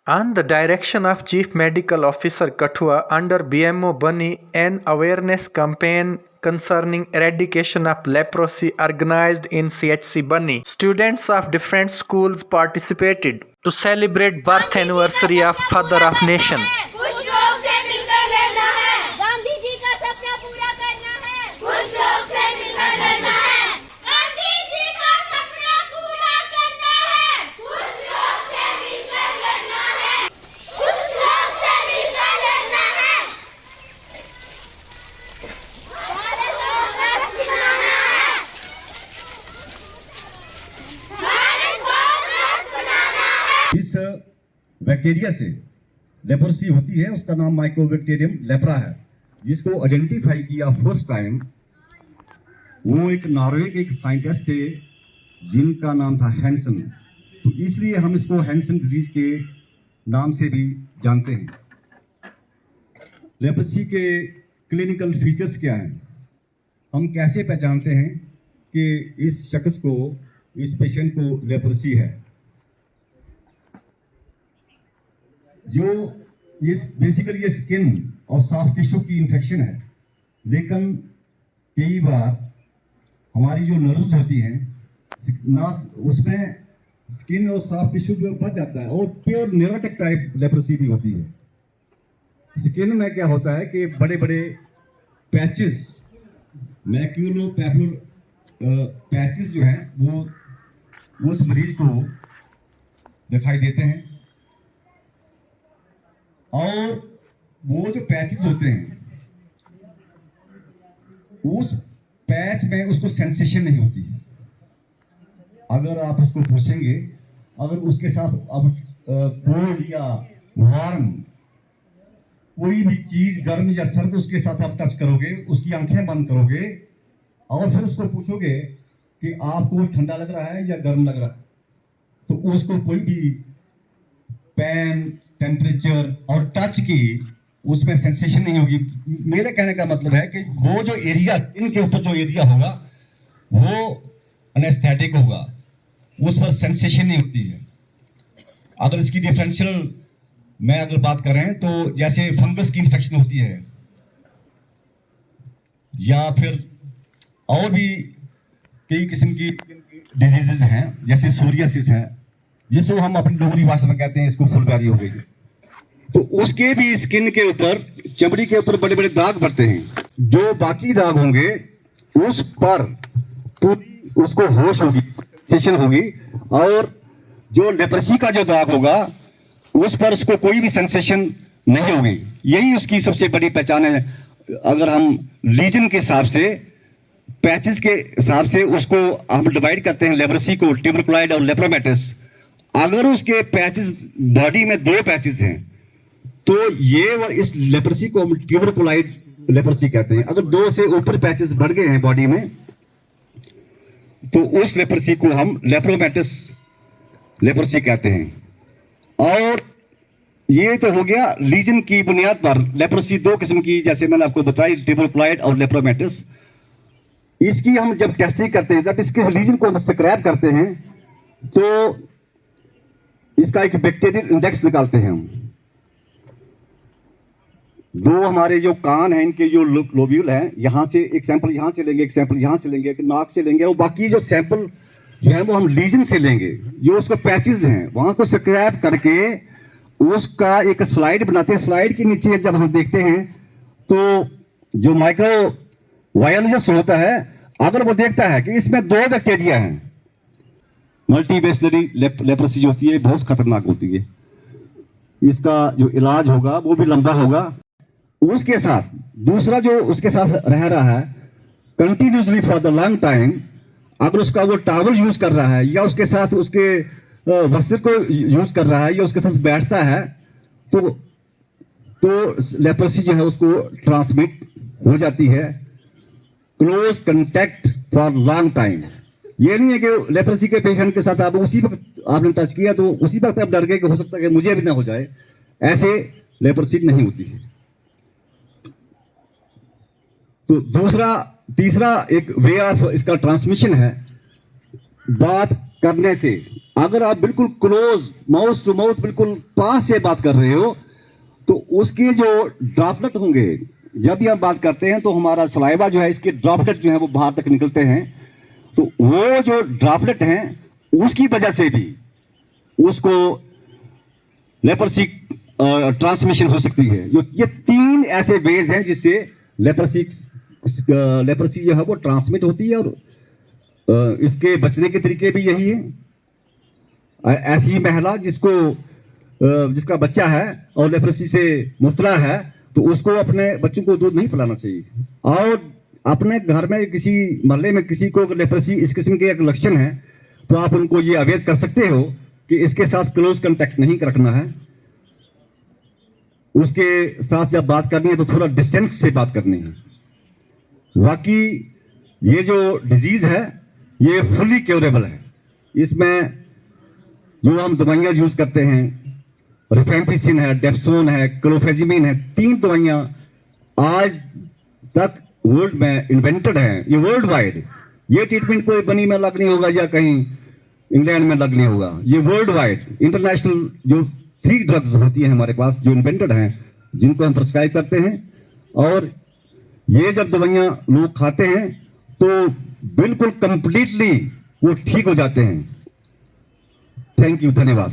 On the direction of Chief Medical Officer Kathua, under BMO Bunny, an awareness campaign concerning eradication of leprosy organized in CHC Bunny. Students of different schools participated to celebrate birth anniversary of Father of Nation. कुछ लोग से मिलकर लड़ना है, गांधी जी का सपना पूरा करना है, कुछ लोग से मिलकर लड़ना है, गांधी जी का सपना पूरा करना है, कुछ लोग से मिलकर लड़ना है, कुछ लोग से मिलकर लड़ना है, भारत को स्वस्थ बनाना है, भारत को स्वस्थ बनाना है। इस बैक्टीरिया से लेप्रोसी होती है, उसका नाम माइकोबैक्टीरियम लेप्रा है, जिसको आइडेंटिफाई किया फर्स्ट टाइम वो एक नॉर्वे के एक साइंटिस्ट थे जिनका नाम था हैंसन। तो इसलिए हम इसको हैंसन डिजीज के नाम से भी जानते हैं। लेप्रोसी के क्लिनिकल फीचर्स क्या हैं, हम कैसे पहचानते हैं कि इस शख्स को, इस पेशेंट को लेप्रोसी है। जो ये बेसिकली ये स्किन और सॉफ्ट टिश्यू की इन्फेक्शन है, लेकिन कई बार हमारी जो नर्व्स होती हैं ना, उसमें स्किन और सॉफ्ट टिश्यू जो बढ़ जाता है, और प्योर न्यूरोटिक टाइप लेप्रोसी भी होती है। स्किन में क्या होता है कि बड़े बड़े पैचेस, मैक्यूलो पैपुलर पैचेस जो हैं वो उस मरीज को दिखाई देते हैं, और वो जो पैचेस होते हैं उस पैच में उसको सेंसेशन नहीं होती। अगर आप उसको पूछेंगे, अगर उसके साथ अब कोल्ड या वार्म कोई भी चीज गर्म या सर्द उसके साथ आप टच करोगे, उसकी आंखें बंद करोगे और फिर उसको पूछोगे कि आपको ठंडा लग रहा है या गर्म लग रहा है, तो उसको कोई भी पेन, टेम्परेचर और टच की उसमें सेंसेशन नहीं होगी। मेरे कहने का मतलब है कि वो जो एरिया, इनके ऊपर जो एरिया होगा वो एनेस्थेटिक होगा, उस पर सेंसेशन नहीं होती है। अगर इसकी डिफरेंशियल में अगर बात करें तो जैसे फंगस की इन्फेक्शन होती है, या फिर और भी कई किस्म की डिजीजेस हैं, जैसे सोरियासिस है, जिसको हम अपनी डोगरी भाषा में कहते हैं इसको फुलकारी हो गई, तो उसके भी स्किन के ऊपर, चमड़ी के ऊपर बड़े बड़े दाग पड़ते हैं। जो बाकी दाग होंगे उस पर पूरी उसको होश होगी, सेंसेशन होगी, और जो लेप्रोसी का जो दाग होगा उस पर उसको कोई भी सेंसेशन नहीं होगी। यही उसकी सबसे बड़ी पहचान है। अगर हम लीजन के हिसाब से, पैचेस के हिसाब से उसको हम डिवाइड करते हैं लेप्रोसी को, ट्यूबरकुलोइड और लेप्रोमेटस। अगर उसके पैचेस, बॉडी में 2 पैचेस हैं, तो ये इस लेप्रोसी को हम ट्यूबरकुलोइड लेप्रोसी कहते हैं। अगर 2 से ऊपर पैचेस बढ़ गए हैं बॉडी में, तो उस लेप्रोसी को हम लेप्रोमेटस लेप्रोसी कहते हैं। और ये तो हो गया लीजन की बुनियाद पर। लेप्रोसी 2 किस्म की, जैसे मैंने आपको बताई, ट्यूबरकुलोइड और लेप्रोमेटस। इसकी हम जब टेस्टिंग करते हैं, जब इसके लीजन को हम स्क्रैप करते हैं, तो इसका एक बैक्टीरियल इंडेक्स निकालते हैं हम। 2 हमारे जो कान हैं, इनके जो लोब्यूल हैं, यहाँ से एक सैंपल यहाँ से लेंगे, एक सैंपल यहाँ से लेंगे, एक नाक से लेंगे, और बाकी जो सैंपल जो है वो हम लीजन से लेंगे। जो उसको पैचेस हैं वहाँ को स्क्रैप करके उसका एक स्लाइड बनाते हैं। स्लाइड के नीचे जब हम देखते हैं तो जो माइक्रोबायोलॉजिस्ट होता है, अगर वो देखता है कि इसमें 2 बैक्टीरिया हैं, मल्टीबैसिलरी लेप्रोसी जो होती है बहुत खतरनाक होती है, इसका जो इलाज होगा वो भी लंबा होगा। उसके साथ दूसरा जो उसके साथ रह रहा है continuously for the long time, अगर उसका वो टॉवल यूज कर रहा है, या उसके साथ उसके वस्त्र को यूज कर रहा है, या उसके साथ बैठता है, तो लेप्रोसी जो है उसको ट्रांसमिट हो जाती है। Close contact for long time. ये नहीं है कि लेप्रोसी के पेशेंट के साथ आप उसी वक्त आपने टच किया तो उसी वक्त आप डर गए कि हो सकता है कि मुझे भी ना हो जाए। ऐसे लेप्रोसी नहीं होती है। तो तीसरा एक वे ऑफ इसका ट्रांसमिशन है, बात करने से, अगर आप बिल्कुल क्लोज माउथ टू माउथ बिल्कुल पास से बात कर रहे हो तो उसके जो ड्रॉपलेट होंगे, जब भी हम बात करते हैं तो हमारा सलाइवा जो है इसके ड्रॉपलेट जो है वो बाहर तक निकलते हैं, तो वो जो ड्रॉपलेट हैं उसकी वजह से भी उसको लेप्रोसी ट्रांसमिशन हो सकती है। ये 3 ऐसे वेज हैं जिससे लेप्रोसी जो है वो ट्रांसमिट होती है, और इसके बचने के तरीके भी यही है। ऐसी महिला जिसका बच्चा है और लेप्रोसी से मुब्तला है तो उसको अपने बच्चों को दूध नहीं पिलाना चाहिए। और अपने घर में किसी मोहल्ले में किसी को लेप्रोसी इस किस्म के एक लक्षण है तो आप उनको ये अवेयर कर सकते हो कि इसके साथ क्लोज कांटेक्ट नहीं रखना है, उसके साथ जब बात करनी है तो थोड़ा डिस्टेंस से बात करनी है। बाकी ये जो डिजीज है ये फुली क्योरेबल है। इसमें जो हम दवाइयाँ यूज करते हैं, रिफेम्पिसिन है, डेप्सोन है, क्लोफेजिमिन है, 3 दवाइयाँ आज तक वर्ल्ड में इन्वेंटेड है। ये वर्ल्ड वाइड, ये ट्रीटमेंट कोई बनी में लग नहीं होगा या कहीं इंग्लैंड में लग नहीं होगा। ये वर्ल्ड वाइड इंटरनेशनल जो 3 ड्रग्स होती हैं हमारे पास जो इन्वेंटेड हैं, जिनको हम प्रिस्क्राइब करते हैं, और ये जब दवाइयाँ लोग खाते हैं तो बिल्कुल कंप्लीटली वो ठीक हो जाते हैं। थैंक यू, धन्यवाद।